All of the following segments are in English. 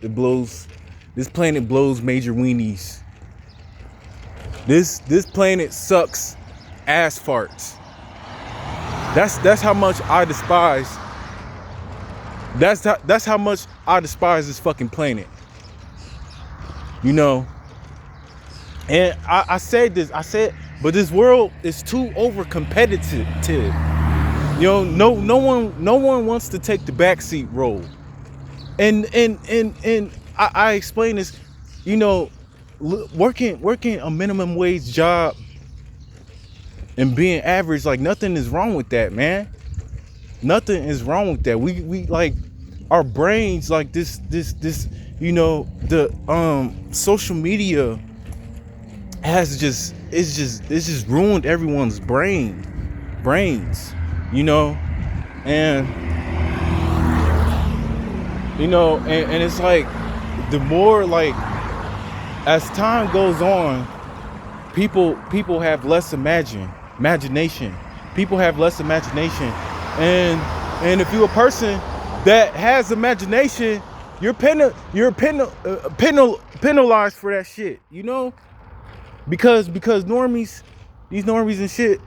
This planet blows major weenies. This planet sucks ass farts. That's how much I despise. That's how much I despise this fucking planet. You know. And I said, but this world is too over competitive. You know, no one wants to take the backseat role. And I explain this, you know, working a minimum wage job and being average, like nothing is wrong with that, man. Nothing is wrong with that. We like our brains, like this, you know, the social media has just ruined everyone's brains, you know, and you know, and it's like the more, like, as time goes on, people have less imagination. People have less imagination, and if you're a person that has imagination, you're penalized for that shit, you know, because normies, these normies and shit,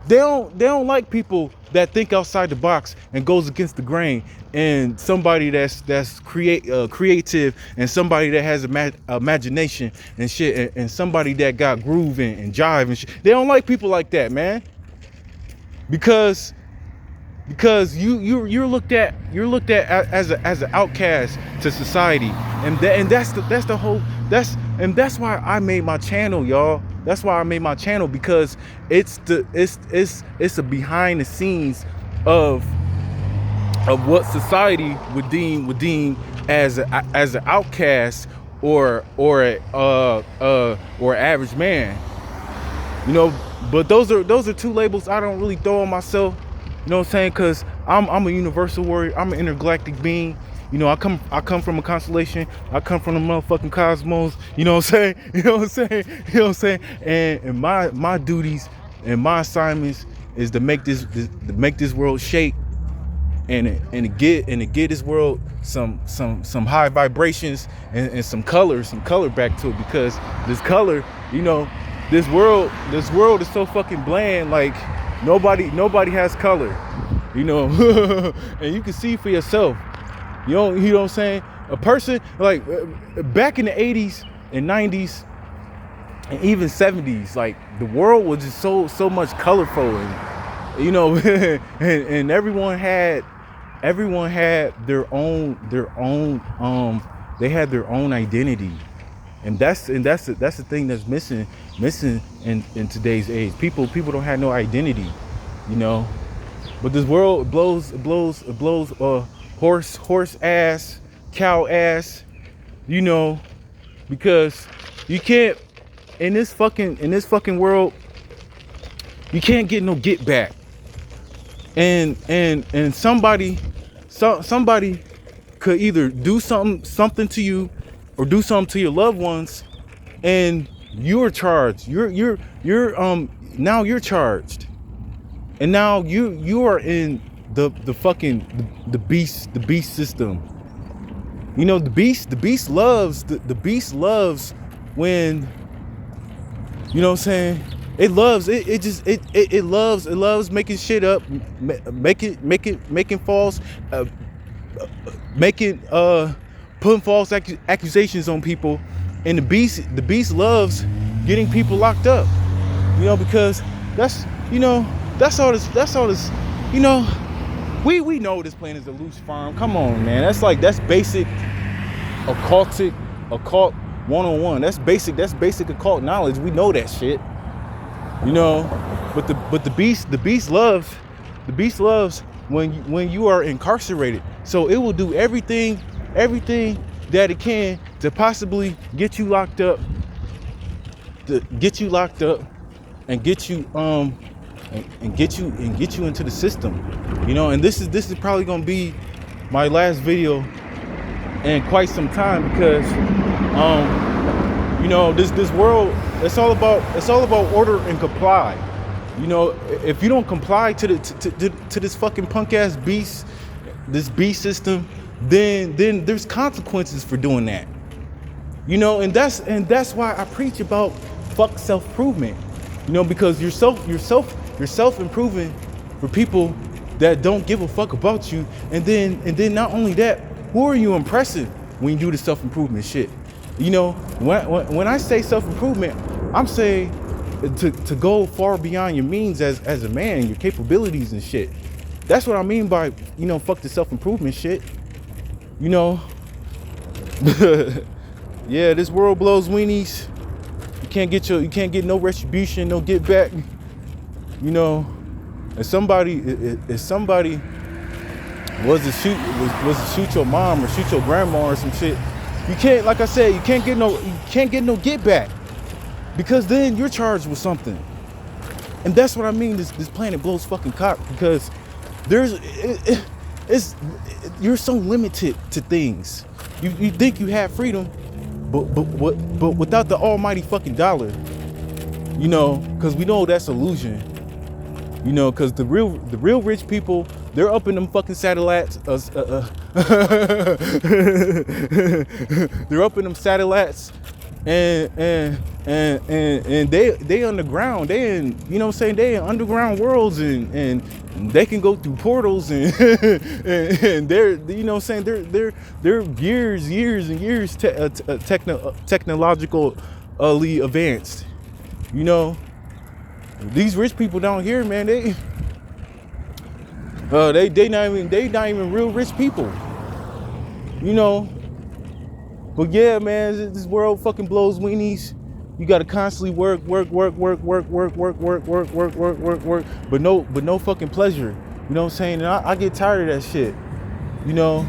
they don't like people that think outside the box and goes against the grain, and somebody that's creative, and somebody that has imagination and shit, and somebody that got groove and jive and shit. They don't like people like that, man, because you're looked at as an outcast to society, and that's why I made my channel, y'all. That's why I made my channel, because it's a behind the scenes of what society would deem as an outcast or average man, you know. But those are two labels I don't really throw on myself, you know what I'm saying? Because I'm a universal warrior. I'm an intergalactic being. You know, I come from a constellation. I come from the motherfucking cosmos. You know what I'm saying? You know what I'm saying? You know what I'm saying? And my duties and my assignments is to make this world shake, and to get this world some high vibrations and some color back to it, because this color, you know, this world is so fucking bland. Like nobody has color, you know. And you can see for yourself. You know what I'm saying? A person, like, back in the 80s and 90s and even 70s, like, the world was just so much colorful, and, you know, and everyone had their own they had their own identity. And that's the thing that's missing in today's age. People don't have no identity, you know. But this world blows horse ass, cow ass, you know, because you can't, in this fucking world, you can't get no get back. And somebody could either do something to you or do something to your loved ones, and you're charged. You're now you're charged. And now you are in the beast system. You know, the beast loves when, you know what I'm saying, it loves making shit up, making false putting false accusations on people. And the beast loves getting people locked up, you know, because that's all this, you know. We know this planet is a loose farm. Come on, man. That's basic occult 101. That's basic occult knowledge. We know that shit. You know, but the beast loves when you are incarcerated. So it will do everything that it can to possibly get you locked up, and get you into the system, you know. And this is probably gonna be my last video in quite some time, because you know, this world, it's all about order and comply. You know, if you don't comply to this fucking punk ass beast, this beast system, then there's consequences for doing that. You know, and that's why I preach about fuck self-improvement. You know, because you're self-improving for people that don't give a fuck about you. And then not only that, who are you impressing when you do the self-improvement shit? You know, when I say self-improvement, I'm saying to go far beyond your means as a man, your capabilities and shit. That's what I mean by, you know, fuck the self-improvement shit. You know, yeah, this world blows weenies. You can't get no retribution, no get back. You know, if somebody was to shoot your mom or shoot your grandma or some shit, you can't, like I said, you can't get no get back, because then you're charged with something. And that's what I mean. This planet blows fucking cock, because you're so limited to things. You think you have freedom, but without the almighty fucking dollar, you know, because we know that's illusion. You know, because the real rich people, they're up in them fucking satellites. They're up in them satellites, and they underground. They in, you know what I'm saying, they in underground worlds, and they can go through portals, and and they're, you know what I'm saying, they're years and years technologically advanced. You know, these rich people down here, man, they not even real rich people. You know. But yeah, man, this world fucking blows weenies. You gotta constantly work, but no fucking pleasure. You know what I'm saying? And I get tired of that shit. You know,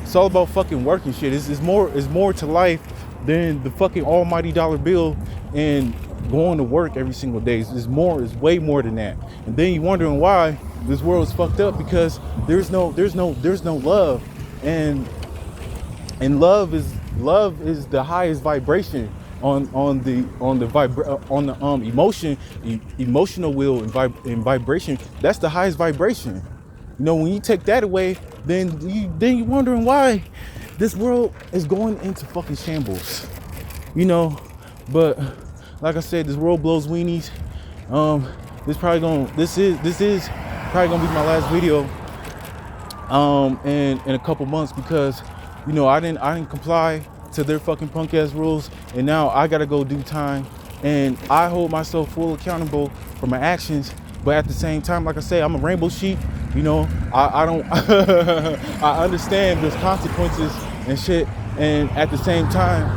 it's all about fucking working shit. It's more to life than the fucking almighty dollar bill and going to work every single day. It's way more than that. And then you wondering why this world is fucked up, because there's no love. And love is the highest vibration on the emotional will and vibration. That's the highest vibration. You know, when you take that away, then you're wondering why this world is going into fucking shambles. You know, but like I said, this world blows weenies. This is probably gonna be my last video in a couple months, because, you know, I didn't comply to their fucking punk ass rules, and now I gotta go do time, and I hold myself full accountable for my actions. But at the same time, like I say, I'm a rainbow sheep. You know, I don't I understand there's consequences and shit, and at the same time,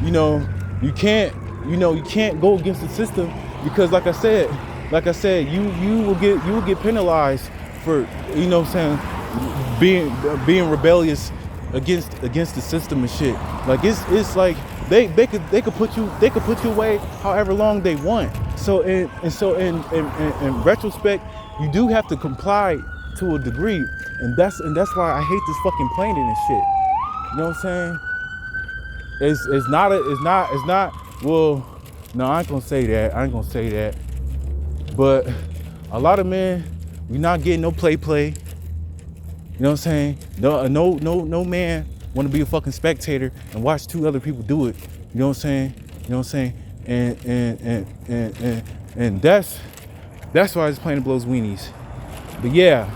you know, you can't go against the system, because like I said, you will get penalized for, you know what I'm saying, being rebellious against the system and shit. Like it's like they could put you away however long they want. So in retrospect, you do have to comply to a degree, and that's why I hate this fucking planet and shit. You know what I'm saying? It's not well, no, I ain't gonna say that. But a lot of men, we not getting no play. You know what I'm saying? No man want to be a fucking spectator and watch two other people do it. You know what I'm saying? And that's why this planet blows weenies. But yeah.